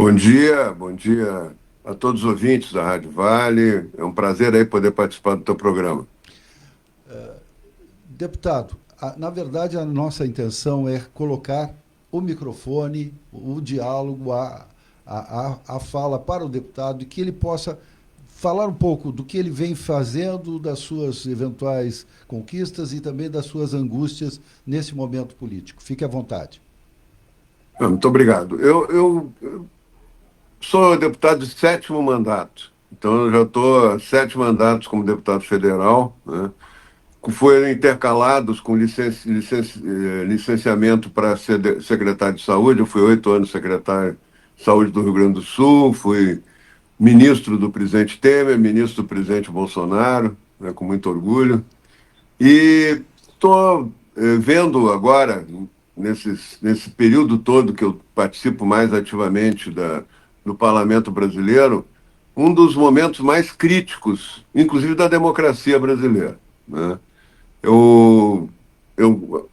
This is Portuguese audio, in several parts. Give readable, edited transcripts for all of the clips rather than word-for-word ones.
Bom dia a todos os ouvintes da Rádio Vale. É um prazer aí poder participar do teu programa. Deputado, na verdade a nossa intenção é colocar o microfone, o diálogo, a fala para o deputado e que ele possa falar um pouco do que ele vem fazendo, das suas eventuais conquistas e também das suas angústias nesse momento político. Fique à vontade. Muito obrigado. Eu sou deputado de sétimo mandato, então eu já estou há 7 mandatos como deputado federal, né? Foram intercalados com licenciamento para ser secretário de saúde. Eu fui 8 anos secretário de saúde do Rio Grande do Sul, fui ministro do presidente Temer, ministro do presidente Bolsonaro, né, com muito orgulho. E estou vendo agora, nesse período todo que eu participo mais ativamente do Parlamento Brasileiro, um dos momentos mais críticos, inclusive da democracia brasileira, né? Eu, eu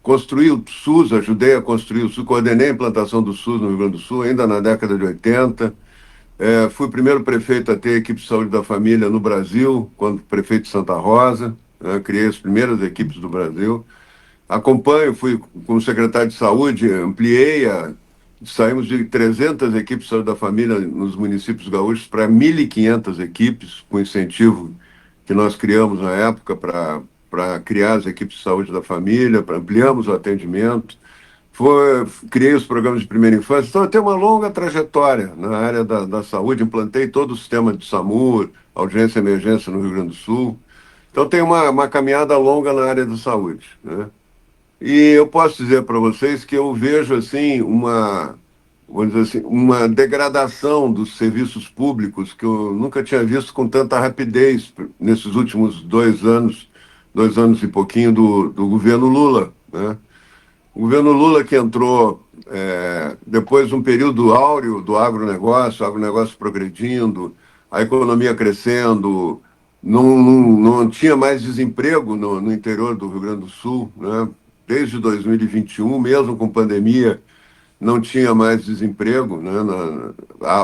construí o SUS, ajudei a construir o SUS, coordenei a implantação do SUS no Rio Grande do Sul, ainda na década de 80. Fui o primeiro prefeito a ter equipe de saúde da família no Brasil, quando prefeito de Santa Rosa, né? Criei as primeiras equipes do Brasil. Fui como secretário de saúde, saímos de 300 equipes de saúde da família nos municípios gaúchos para 1.500 equipes, com incentivo que nós criamos na época para criar as equipes de saúde da família, ampliamos o atendimento. Criei os programas de primeira infância. Então, eu tenho uma longa trajetória na área da saúde, implantei todo o sistema de SAMU, audiência e emergência no Rio Grande do Sul. Então, tenho uma caminhada longa na área da saúde, né? E eu posso dizer para vocês que eu vejo assim vamos dizer assim, uma degradação dos serviços públicos que eu nunca tinha visto com tanta rapidez nesses últimos 2 anos, 2 anos e pouquinho do governo Lula, né? O governo Lula que entrou depois de um período áureo do agronegócio progredindo, a economia crescendo, não tinha mais desemprego no interior do Rio Grande do Sul, né? Desde 2021, mesmo com pandemia, não tinha mais desemprego, né?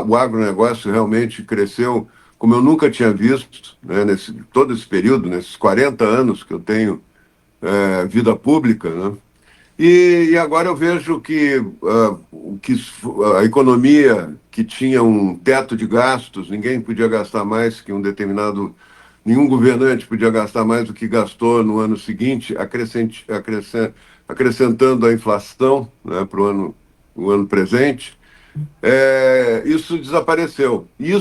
O agronegócio realmente cresceu como eu nunca tinha visto, né? Todo esse período, nesses 40 anos que eu tenho vida pública, né? E agora eu vejo que a economia que tinha um teto de gastos, ninguém podia gastar mais que nenhum governante podia gastar mais do que gastou no ano seguinte, acrescentando a inflação, né, para o ano presente. Isso desapareceu. E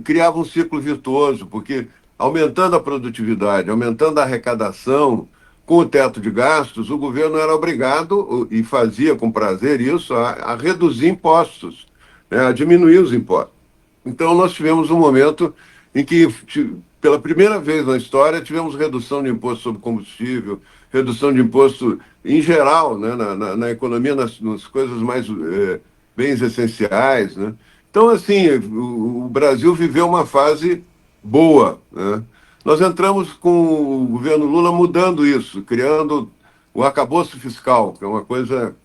criava um ciclo virtuoso, porque aumentando a produtividade, aumentando a arrecadação, com o teto de gastos, o governo era obrigado, e fazia com prazer isso, a reduzir impostos, né, a diminuir os impostos. Então, nós tivemos um momento em que, pela primeira vez na história, tivemos redução de imposto sobre combustível, redução de imposto em geral, né, na economia, nas coisas mais bens essenciais, né? Então, assim, o Brasil viveu uma fase boa, né? Nós entramos com o governo Lula mudando isso, criando o arcabouço fiscal, que é uma coisa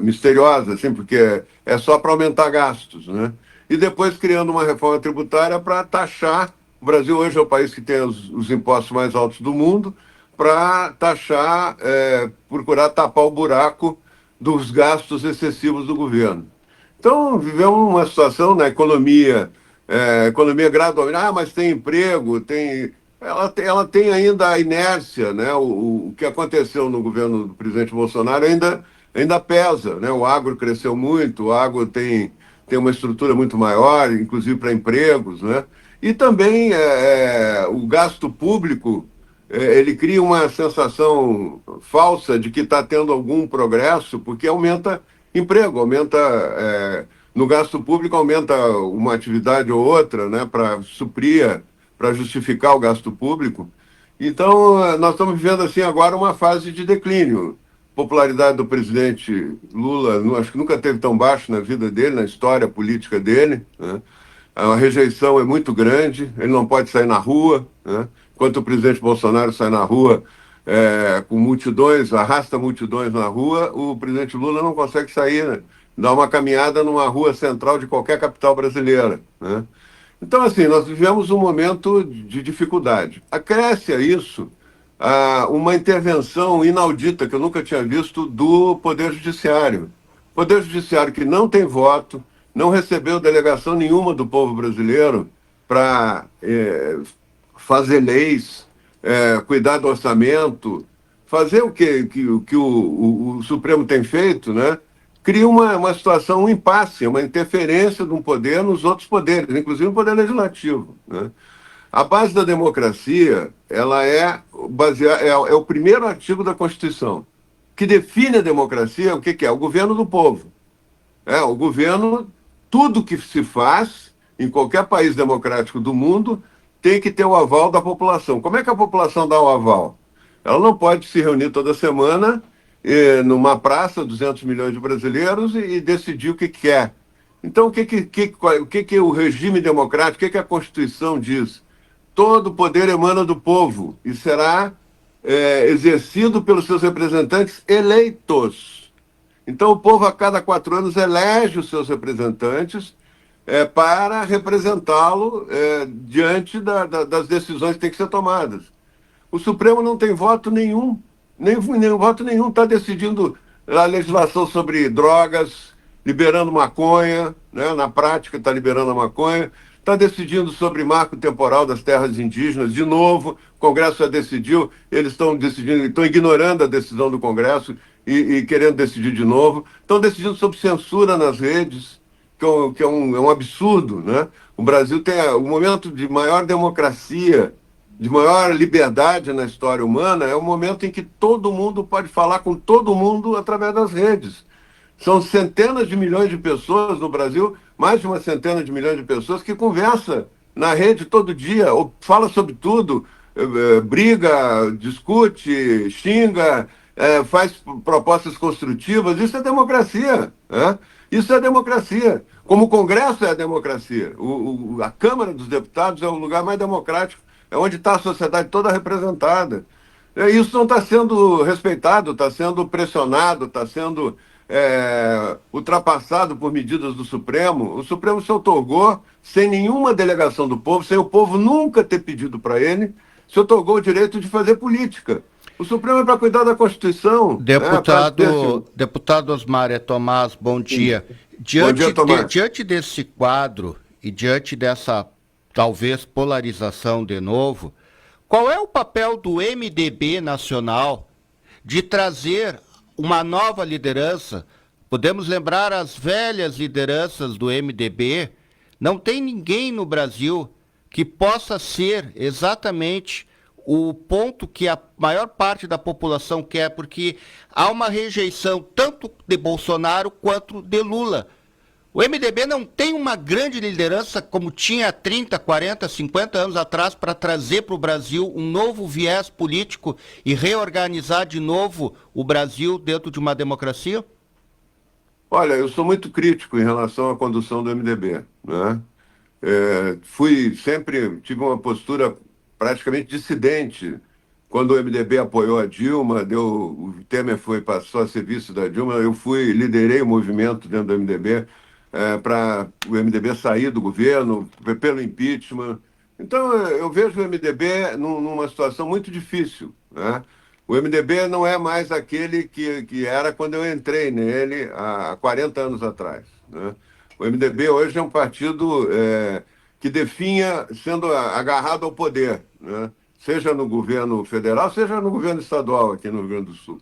misteriosa, assim, porque é só para aumentar gastos, né? E depois criando uma reforma tributária para taxar. O Brasil hoje é o país que tem os impostos mais altos do mundo, para taxar, procurar tapar o buraco dos gastos excessivos do governo. Então, vivemos uma situação na economia, economia gradualmente, mas tem emprego, ela tem ainda a inércia, né? O que aconteceu no governo do presidente Bolsonaro ainda pesa, né? O agro cresceu muito, o agro tem uma estrutura muito maior, inclusive para empregos, né? E também o gasto público, ele cria uma sensação falsa de que está tendo algum progresso, porque aumenta emprego, no gasto público aumenta uma atividade ou outra, né, para justificar o gasto público. Então, nós estamos vivendo assim agora uma fase de declínio. Popularidade do presidente Lula, acho que nunca teve tão baixo na vida dele, na história política dele, né? A rejeição é muito grande, ele não pode sair na rua, né? Enquanto o presidente Bolsonaro sai na rua com multidões, arrasta multidões na rua, o presidente Lula não consegue sair, né, dar uma caminhada numa rua central de qualquer capital brasileira, né? Então, assim, nós vivemos um momento de dificuldade. Acresce a isso uma intervenção inaudita, que eu nunca tinha visto, do Poder Judiciário. Poder Judiciário que não tem voto, não recebeu delegação nenhuma do povo brasileiro para fazer leis, cuidar do orçamento, fazer o que o Supremo tem feito, né? Cria uma situação, um impasse, uma interferência de um poder nos outros poderes, inclusive no poder legislativo, né? A base da democracia, ela é o primeiro artigo da Constituição, que define a democracia, o que, que é? O governo do povo. O governo, tudo que se faz em qualquer país democrático do mundo tem que ter o aval da população. Como é que a população dá o aval? Ela não pode se reunir toda semana numa praça, 200 milhões de brasileiros, e decidir o que quer. Então, o que o regime democrático, o que a Constituição diz? Todo poder emana do povo e será exercido pelos seus representantes eleitos. Então, o povo, a cada 4 anos, elege os seus representantes para representá-lo diante das decisões que têm que ser tomadas. O Supremo não tem voto nenhum, nem voto nenhum, está decidindo a legislação sobre drogas, liberando maconha, né? Na prática está liberando a maconha, está decidindo sobre marco temporal das terras indígenas, de novo, o Congresso já decidiu, eles estão decidindo, estão ignorando a decisão do Congresso e querendo decidir de novo, estão decidindo sobre censura nas redes, que é um absurdo, né? O Brasil tem o momento de maior democracia, de maior liberdade na história humana, é o momento em que todo mundo pode falar com todo mundo através das redes. São centenas de milhões de pessoas no Brasil, mais de uma centena de milhões de pessoas que conversa na rede todo dia, ou fala sobre tudo, briga, discute, xinga, faz propostas construtivas. Isso é democracia, né? Isso é democracia. Como o Congresso é a democracia. A Câmara dos Deputados é o lugar mais democrático, é onde está a sociedade toda representada. Isso não está sendo respeitado, está sendo pressionado, está sendo ultrapassado por medidas do Supremo. O Supremo se outorgou sem nenhuma delegação do povo, sem o povo nunca ter pedido para ele, se outorgou o direito de fazer política. O Supremo é para cuidar da Constituição. Deputado Osmar Tomás, bom dia. Bom dia, Tomás. Diante desse quadro e diante dessa, talvez, polarização de novo, qual é o papel do MDB nacional de trazer uma nova liderança? Podemos lembrar as velhas lideranças do MDB. Não tem ninguém no Brasil que possa ser exatamente o ponto que a maior parte da população quer, porque há uma rejeição tanto de Bolsonaro quanto de Lula. O MDB não tem uma grande liderança como tinha 30, 40, 50 anos atrás para trazer para o Brasil um novo viés político e reorganizar de novo o Brasil dentro de uma democracia? Olha, eu sou muito crítico em relação à condução do MDB, né? Tive uma postura praticamente dissidente quando o MDB apoiou a Dilma, o Temer passou a ser vice da Dilma, liderei o movimento dentro do MDB para o MDB sair do governo, pelo impeachment. Então, eu vejo o MDB numa situação muito difícil, né? O MDB não é mais aquele que era quando eu entrei nele há 40 anos atrás, né? O MDB hoje é um partido que definha sendo agarrado ao poder, né? Seja no governo federal, seja no governo estadual aqui no Rio Grande do Sul.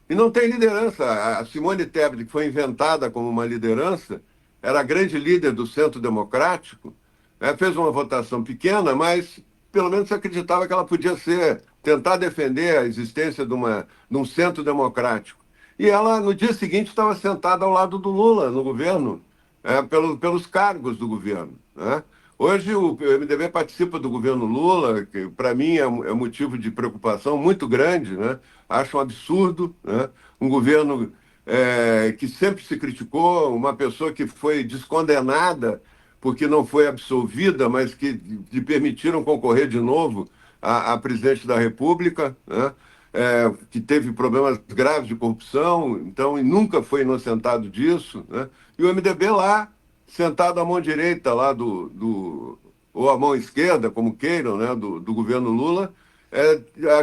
E não tem liderança. A Simone Tebet, que foi inventada como uma liderança, era a grande líder do Centro Democrático, né? Fez uma votação pequena, mas pelo menos se acreditava que ela podia tentar defender a existência de um centro democrático. E ela, no dia seguinte, estava sentada ao lado do Lula no governo, pelos cargos do governo, né? Hoje o MDB participa do governo Lula, que para mim é motivo de preocupação muito grande, né? Acho um absurdo, né? Um governo que sempre se criticou, uma pessoa que foi descondenada porque não foi absolvida, mas que lhe permitiram concorrer de novo a presidente da República, né? que teve problemas graves de corrupção, então, e nunca foi inocentado disso, né? E o MDB lá, sentado à mão direita lá ou à mão esquerda, como queiram, né, do governo Lula,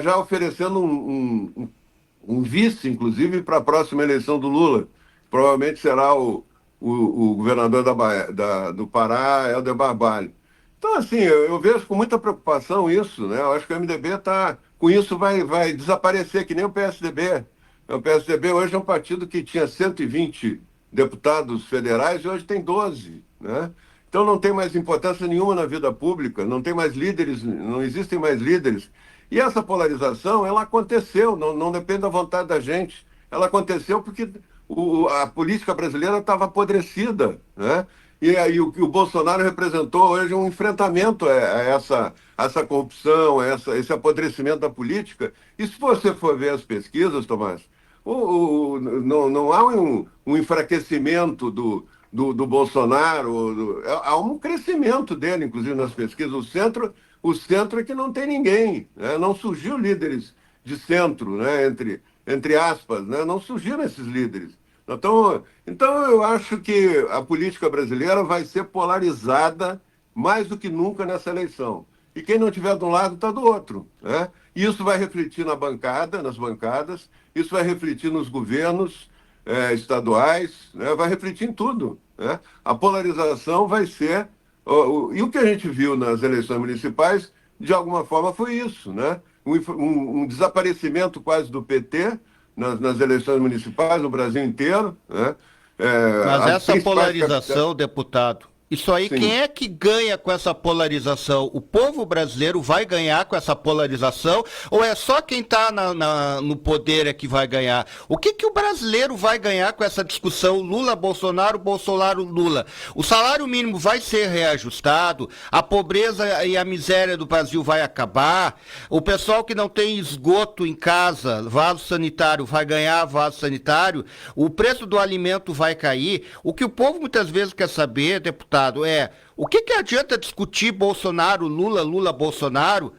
já oferecendo um vice, inclusive, para a próxima eleição do Lula. Provavelmente será o governador do Pará, Helder Barbalho. Então, assim, eu vejo com muita preocupação isso, né? Eu acho que o MDB com isso vai desaparecer, que nem o PSDB. O PSDB hoje é um partido que tinha 120 deputados federais e hoje tem 12, né? Então não tem mais importância nenhuma na vida pública, não tem mais líderes, não existem mais líderes. E essa polarização, ela aconteceu, não depende da vontade da gente. Ela aconteceu porque a política brasileira estava apodrecida, né? E aí o que o Bolsonaro representou hoje é um enfrentamento a essa corrupção, esse apodrecimento da política. E se você for ver as pesquisas, Tomás, não há um enfraquecimento do Bolsonaro, há um crescimento dele, inclusive, nas pesquisas. O centro é que não tem ninguém, né? Não surgiu líderes de centro, né? Entre aspas, né? Não surgiram esses líderes. Então, eu acho que a política brasileira vai ser polarizada mais do que nunca nessa eleição. E quem não estiver de um lado está do outro, né? E isso vai refletir nas bancadas, isso vai refletir nos governos estaduais, né? Vai refletir em tudo, né? A polarização vai ser... E o que a gente viu nas eleições municipais, de alguma forma, foi isso, né? Um desaparecimento quase do PT nas eleições municipais no Brasil inteiro, né? Mas As essa principais polarização, deputado, isso aí, Sim. quem é que ganha com essa polarização? O povo brasileiro vai ganhar com essa polarização ou é só quem está no poder é que vai ganhar? O que o brasileiro vai ganhar com essa discussão Lula-Bolsonaro, Bolsonaro-Lula? O salário mínimo vai ser reajustado, a pobreza e a miséria do Brasil vai acabar, o pessoal que não tem esgoto em casa, vaso sanitário, vai ganhar vaso sanitário, o preço do alimento vai cair. O que o povo muitas vezes quer saber, deputado, o que adianta discutir Bolsonaro, Lula, Bolsonaro,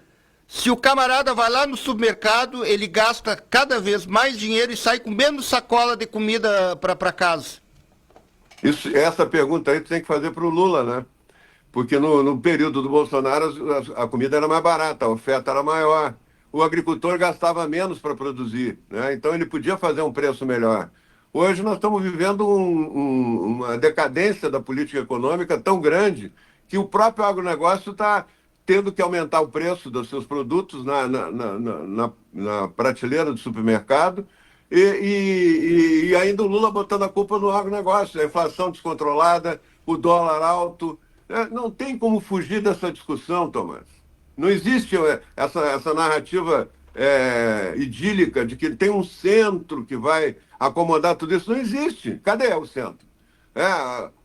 se o camarada vai lá no supermercado, ele gasta cada vez mais dinheiro e sai com menos sacola de comida para casa? Essa pergunta aí tu tem que fazer para o Lula, né? Porque no período do Bolsonaro a comida era mais barata, a oferta era maior. O agricultor gastava menos para produzir, né? Então ele podia fazer um preço melhor. Hoje nós estamos vivendo uma decadência da política econômica tão grande que o próprio agronegócio está tendo que aumentar o preço dos seus produtos na prateleira do supermercado e ainda o Lula botando a culpa no agronegócio, a inflação descontrolada, o dólar alto. Não tem como fugir dessa discussão, Tomás. Não existe essa narrativa idílica de que tem um centro que vai acomodar tudo isso. Não existe. Cadê o centro?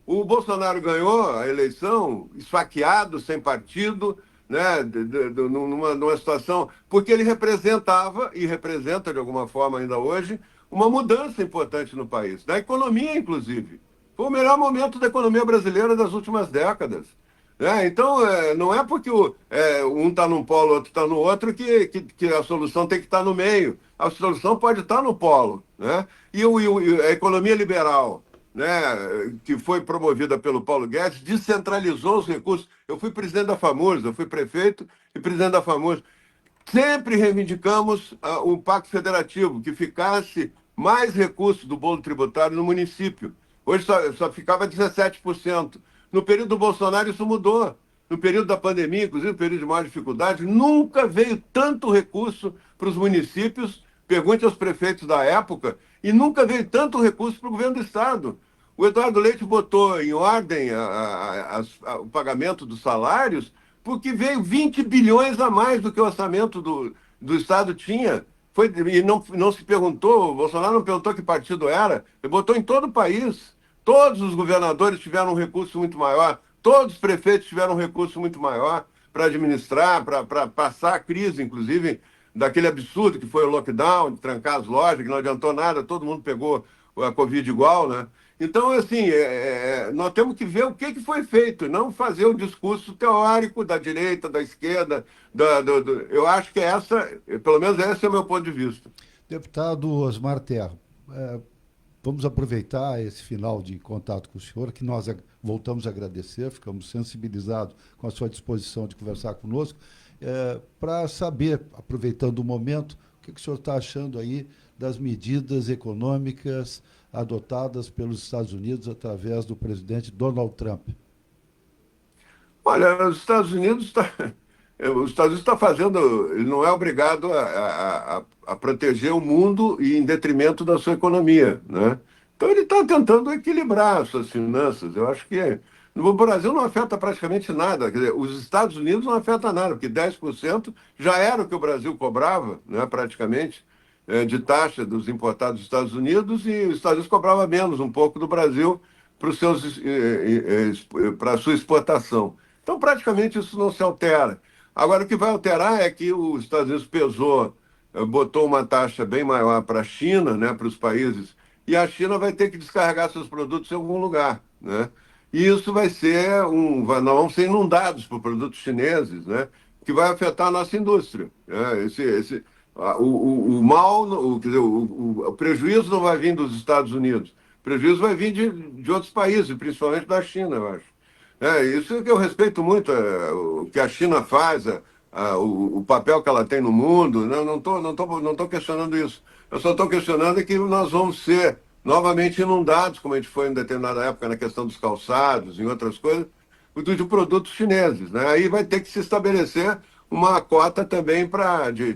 O Bolsonaro ganhou a eleição esfaqueado, sem partido, né, numa situação, porque ele representava, e representa de alguma forma ainda hoje, uma mudança importante no país, na economia, inclusive. Foi o melhor momento da economia brasileira das últimas décadas. Então, não é porque um está num polo, outro está no outro, que a solução tem que estar no meio. A solução pode estar no polo, né? E a economia liberal, né, que foi promovida pelo Paulo Guedes, descentralizou os recursos. Eu fui presidente da FAMURS, eu fui prefeito e presidente da FAMURS. Sempre reivindicamos um pacto federativo, que ficasse mais recursos do bolo tributário no município. Hoje só ficava 17%. No período do Bolsonaro isso mudou. No período da pandemia, inclusive no período de maior dificuldade, nunca veio tanto recurso para os municípios, pergunte aos prefeitos da época, e nunca veio tanto recurso para o governo do Estado. O Eduardo Leite botou em ordem o pagamento dos salários, porque veio 20 bilhões a mais do que o orçamento do Estado tinha. E não se perguntou, o Bolsonaro não perguntou que partido era, ele botou em todo o país. Todos os governadores tiveram um recurso muito maior, todos os prefeitos tiveram um recurso muito maior para administrar, para passar a crise, inclusive, daquele absurdo que foi o lockdown, de trancar as lojas, que não adiantou nada, todo mundo pegou a Covid igual, né? Então, assim, nós temos que ver o que foi feito, não fazer o discurso teórico da direita, da esquerda. Eu acho que pelo menos esse é o meu ponto de vista. Deputado Osmar Terra, vamos aproveitar esse final de contato com o senhor, que nós voltamos a agradecer, ficamos sensibilizados com a sua disposição de conversar conosco, para saber, aproveitando o momento, o que o senhor está achando aí das medidas econômicas adotadas pelos Estados Unidos através do presidente Donald Trump. Olha, os Estados Unidos está fazendo, ele não é obrigado a proteger o mundo e em detrimento da sua economia, né? Então ele está tentando equilibrar as suas finanças. Eu acho que no Brasil não afeta praticamente nada. Quer dizer, os Estados Unidos não afeta nada, porque 10% já era o que o Brasil cobrava, né, praticamente, de taxa dos importados dos Estados Unidos, e os Estados Unidos cobrava menos um pouco do Brasil para a sua exportação. Então, praticamente, isso não se altera. Agora, o que vai alterar é que os Estados Unidos botou uma taxa bem maior para a China, né, para os países, e a China vai ter que descarregar seus produtos em algum lugar, né? E isso nós vamos ser inundados por produtos chineses, né, que vai afetar a nossa indústria, né? O mal, quer dizer, o prejuízo não vai vir dos Estados Unidos, o prejuízo vai vir de outros países, principalmente da China, eu acho. Isso que eu respeito muito, o que a China faz, o papel que ela tem no mundo. Não tô questionando isso. Eu só estou questionando que nós vamos ser novamente inundados, como a gente foi em determinada época na questão dos calçados, em outras coisas, de produtos chineses, né? Aí vai ter que se estabelecer uma cota também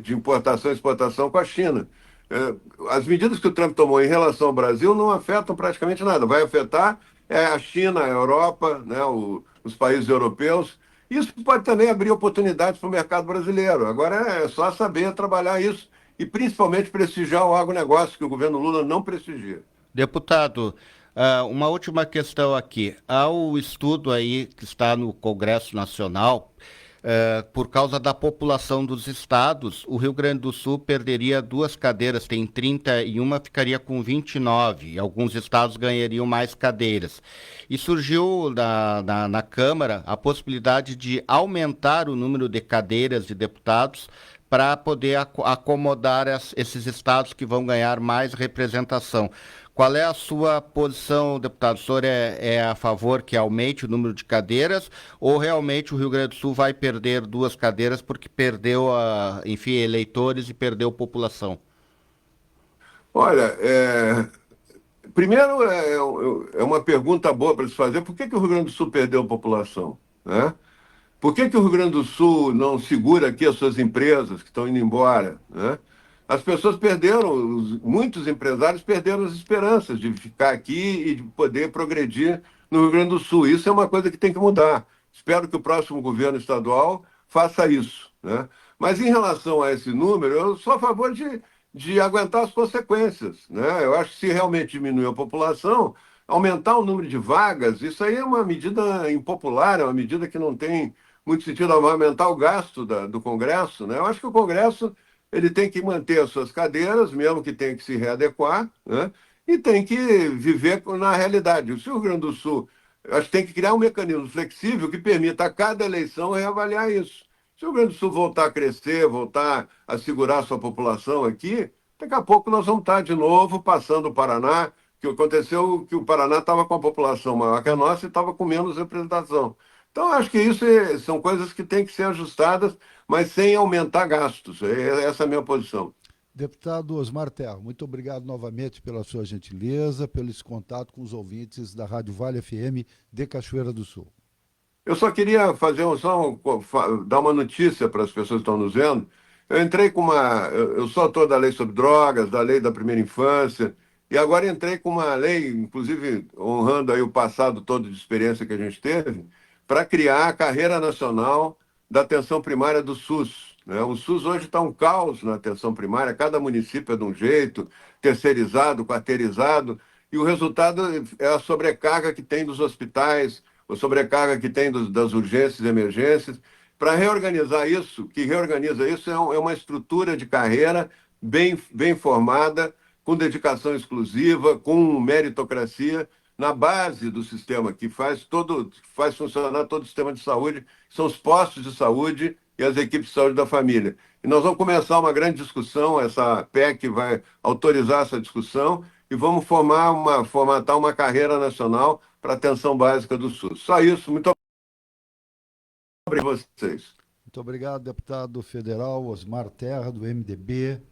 de importação e exportação com a China. As medidas que o Trump tomou em relação ao Brasil não afetam praticamente nada. Vai afetar a China, a Europa, né, os países europeus. Isso pode também abrir oportunidades para o mercado brasileiro. Agora é só saber trabalhar isso e principalmente prestigiar o agronegócio, que o governo Lula não prestigia. Deputado, uma última questão aqui. Há o estudo aí que está no Congresso Nacional, por causa da população dos estados, o Rio Grande do Sul perderia 2 cadeiras, tem 31, ficaria com 29, e alguns estados ganhariam mais cadeiras. E surgiu na Câmara a possibilidade de aumentar o número de cadeiras de deputados para poder acomodar esses estados que vão ganhar mais representação. Qual é a sua posição, deputado? O senhor é a favor que aumente o número de cadeiras ou realmente o Rio Grande do Sul vai perder 2 cadeiras porque perdeu, enfim, eleitores e perdeu população? Olha, primeiro é uma pergunta boa para se fazer. Por que o Rio Grande do Sul perdeu população, né? Por que o Rio Grande do Sul não segura aqui as suas empresas que estão indo embora, né? As pessoas muitos empresários perderam as esperanças de ficar aqui e de poder progredir no Rio Grande do Sul. Isso é uma coisa que tem que mudar. Espero que o próximo governo estadual faça isso, né? Mas em relação a esse número, eu sou a favor de aguentar as consequências, né? Eu acho que se realmente diminuir a população, aumentar o número de vagas, isso aí é uma medida impopular, é uma medida que não tem muito sentido. Vai aumentar o gasto do Congresso, né? Eu acho que o Congresso ele tem que manter as suas cadeiras, mesmo que tenha que se readequar, né? E tem que viver na realidade. Se o Rio Grande do Sul, eu acho que tem que criar um mecanismo flexível que permita a cada eleição reavaliar isso. Se o Rio Grande do Sul voltar a crescer, voltar a segurar sua população aqui, daqui a pouco nós vamos estar de novo passando o Paraná, que aconteceu que o Paraná estava com a população maior que a nossa e estava com menos representação. Então, acho que isso são coisas que têm que ser ajustadas, mas sem aumentar gastos. Essa é a minha posição. Deputado Osmar Terra, muito obrigado novamente pela sua gentileza, pelo esse contato com os ouvintes da Rádio Vale FM de Cachoeira do Sul. Eu só queria dar uma notícia para as pessoas que estão nos vendo. Eu entrei com eu sou autor da lei sobre drogas, da lei da primeira infância, e agora entrei com uma lei, inclusive honrando aí o passado todo de experiência que a gente teve, para criar a carreira nacional da atenção primária do SUS, né? O SUS hoje está um caos na atenção primária, cada município é de um jeito, terceirizado, quarteirizado, e o resultado é a sobrecarga que tem dos hospitais, a sobrecarga que tem das urgências e emergências. Para reorganizar isso, que reorganiza isso é uma estrutura de carreira bem formada, com dedicação exclusiva, com meritocracia, na base do sistema, que faz funcionar todo o sistema de saúde, são os postos de saúde e as equipes de saúde da família. E nós vamos começar uma grande discussão, essa PEC vai autorizar essa discussão, e vamos formatar uma carreira nacional para a atenção básica do SUS. Só isso, muito obrigado a vocês. Muito obrigado, deputado federal Osmar Terra, do MDB.